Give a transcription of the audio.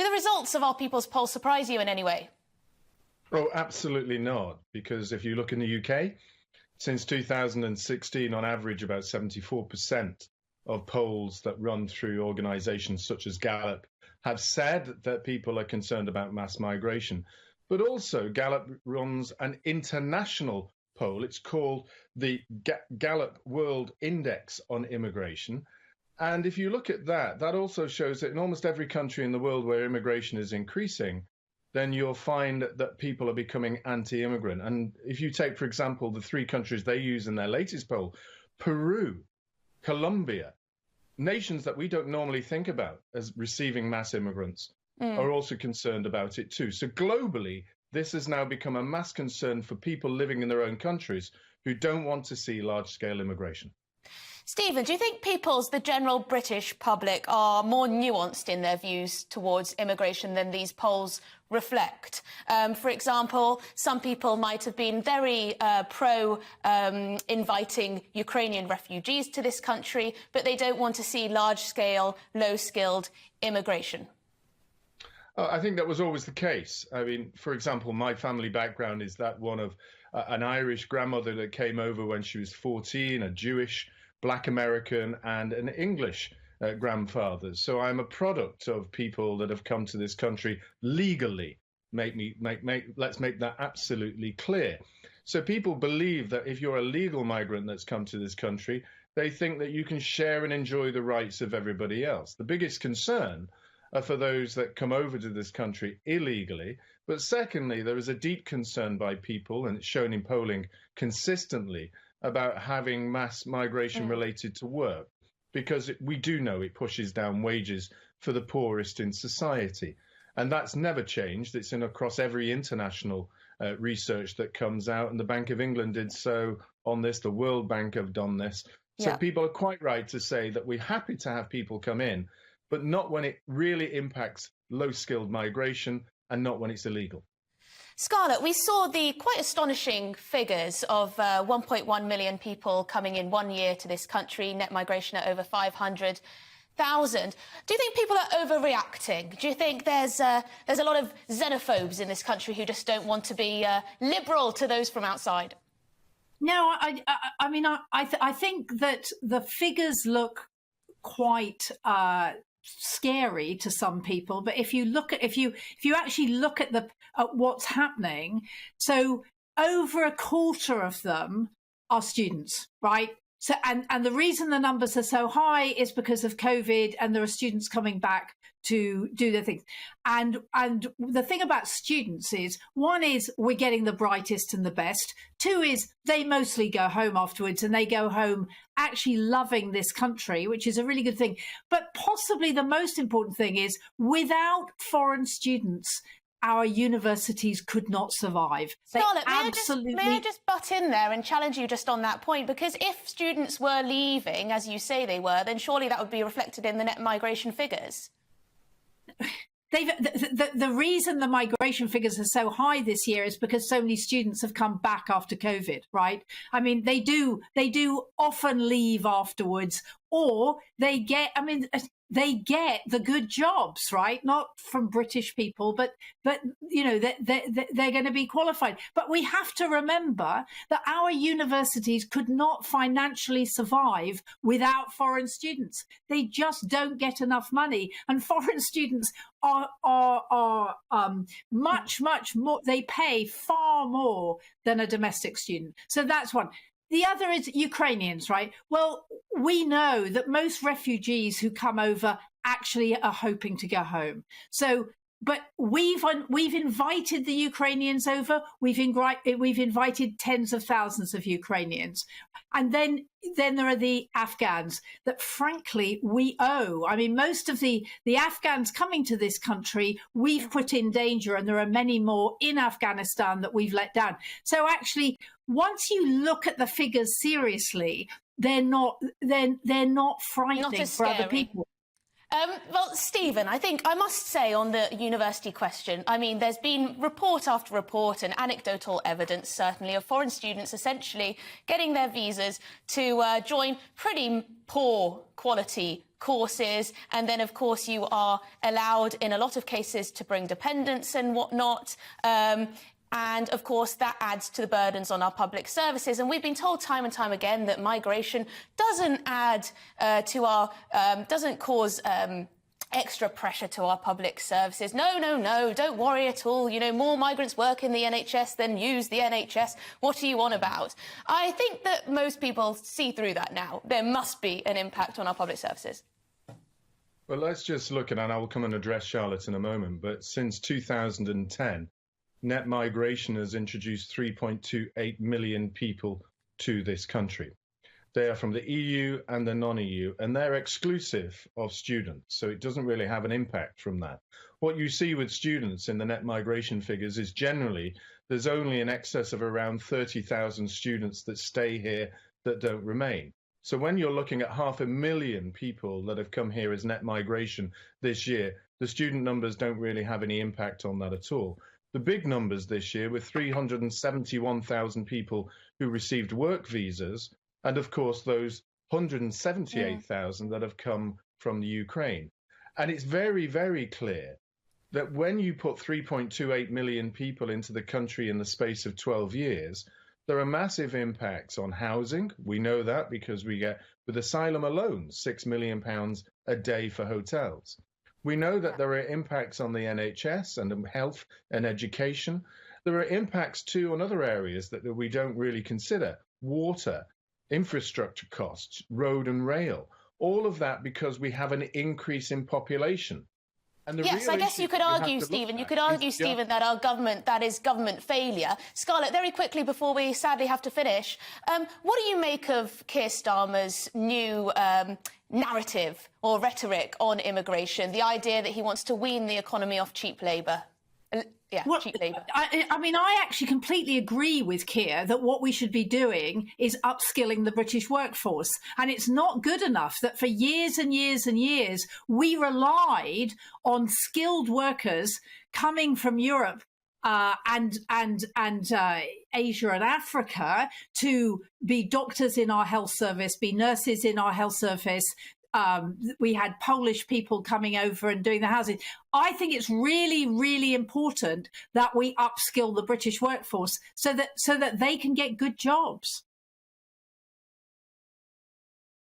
Do the results of our People's Poll surprise you in any way? Oh, absolutely not. Because if you look in the UK, since 2016, on average, about 74% of polls that run through organisations such as Gallup have said that people are concerned about mass migration. But also, Gallup runs an international poll. It's called the Gallup World Index on Immigration. And if you look at that, that also shows that in almost every country in the world where immigration is increasing, then you'll find that people are becoming anti-immigrant. And if you take, for example, the three countries they use in their latest poll, Peru, Colombia, nations that we don't normally think about as receiving mass immigrants, are also concerned about it too. So globally, this has now become a mass concern for people living in their own countries who don't want to see large-scale immigration. Stephen, do you think the general British public, are more nuanced in their views towards immigration than these polls reflect? For example, some people might have been very inviting Ukrainian refugees to this country, but they don't want to see large-scale, low-skilled immigration. I think that was always the case. I mean, for example, my family background is that one of an Irish grandmother that came over when she was 14, a Jewish Black American, and an English grandfather. So I'm a product of people that have come to this country legally. Let's make that absolutely clear. So people believe that if you're a legal migrant that's come to this country, they think that you can share and enjoy the rights of everybody else. The biggest concern are for those that come over to this country illegally. But secondly, there is a deep concern by people, and it's shown in polling consistently, about having mass migration related to work, because we do know it pushes down wages for the poorest in society. And that's never changed. It's across every international research that comes out, and the Bank of England did so on this. The World Bank have done this. So people are quite right to say that we're happy to have people come in, but not when it really impacts low-skilled migration and not when it's illegal. Scarlett, we saw the quite astonishing figures of 1.1 million people coming in 1 year to this country, net migration at over 500,000. Do you think people are overreacting? Do you think there's a lot of xenophobes in this country who just don't want to be liberal to those from outside? No, I think that the figures look quite scary to some people, but if you actually look at what's happening, so over a quarter of them are students, right? So and the reason the numbers are so high is because of COVID, and there are students coming back to do their things. And the thing about students is, one is we're getting the brightest and the best. Two is they mostly go home afterwards, and they go home actually loving this country, which is a really good thing. But possibly the most important thing is, without foreign students, our universities could not survive. Scarlett, may I just butt in there and challenge you just on that point? Because if students were leaving, as you say they were, then surely that would be reflected in the net migration figures. The reason the migration figures are so high this year is because so many students have come back after COVID, right? I mean, they do often leave afterwards, or they get the good jobs, right? Not from British people, but you know, they're going to be qualified. But we have to remember that our universities could not financially survive without foreign students. They just don't get enough money, and foreign students are much more. They pay far more than a domestic student. So that's one. The other is Ukrainians, right? Well, we know that most refugees who come over actually are hoping to go home. So, but we've invited the Ukrainians over. We've invited tens of thousands of Ukrainians, and then there are the Afghans that, frankly, we owe. I mean, most of the Afghans coming to this country, we've put in danger, and there are many more in Afghanistan that we've let down. So actually, once you look at the figures seriously, they're not frightening for other people. Well, Stephen, I think I must say on the university question, I mean, there's been report after report and anecdotal evidence, certainly, of foreign students essentially getting their visas to join pretty poor quality courses, and then, of course, you are allowed, in a lot of cases, to bring dependents and whatnot. And, of course, that adds to the burdens on our public services. And we've been told time and time again that migration doesn't add doesn't cause extra pressure to our public services. No, no, no, don't worry at all. You know, more migrants work in the NHS than use the NHS. What are you on about? I think that most people see through that now. There must be an impact on our public services. Well, let's just look at, and I will come and address Charlotte in a moment, but since 2010, net migration has introduced 3.28 million people to this country. They are from the EU and the non-EU, and they're exclusive of students, so it doesn't really have an impact from that. What you see with students in the net migration figures is generally there's only in excess of around 30,000 students that stay here that don't remain. So when you're looking at 500,000 people that have come here as net migration this year, the student numbers don't really have any impact on that at all. The big numbers this year were 371,000 people who received work visas, and of course those 178,000 that have come from the Ukraine. And it's very, very clear that when you put 3.28 million people into the country in the space of 12 years, there are massive impacts on housing. We know that because we get, with asylum alone, £6 million a day for hotels. We know that there are impacts on the NHS and health and education. There are impacts too on other areas that we don't really consider. Water, infrastructure costs, road and rail, all of that because we have an increase in population. And yes, I guess you could argue, Stephen, that our government, that is government failure. Scarlett, very quickly before we sadly have to finish, what do you make of Keir Starmer's new narrative or rhetoric on immigration, the idea that he wants to wean the economy off cheap labour? Cheap labour. I mean, I actually completely agree with Keir that what we should be doing is upskilling the British workforce. And it's not good enough that for years and years and years, we relied on skilled workers coming from Europe and Asia and Africa to be doctors in our health service, be nurses in our health service. We had Polish people coming over and doing the housing. I think it's really, really important that we upskill the British workforce so that they can get good jobs.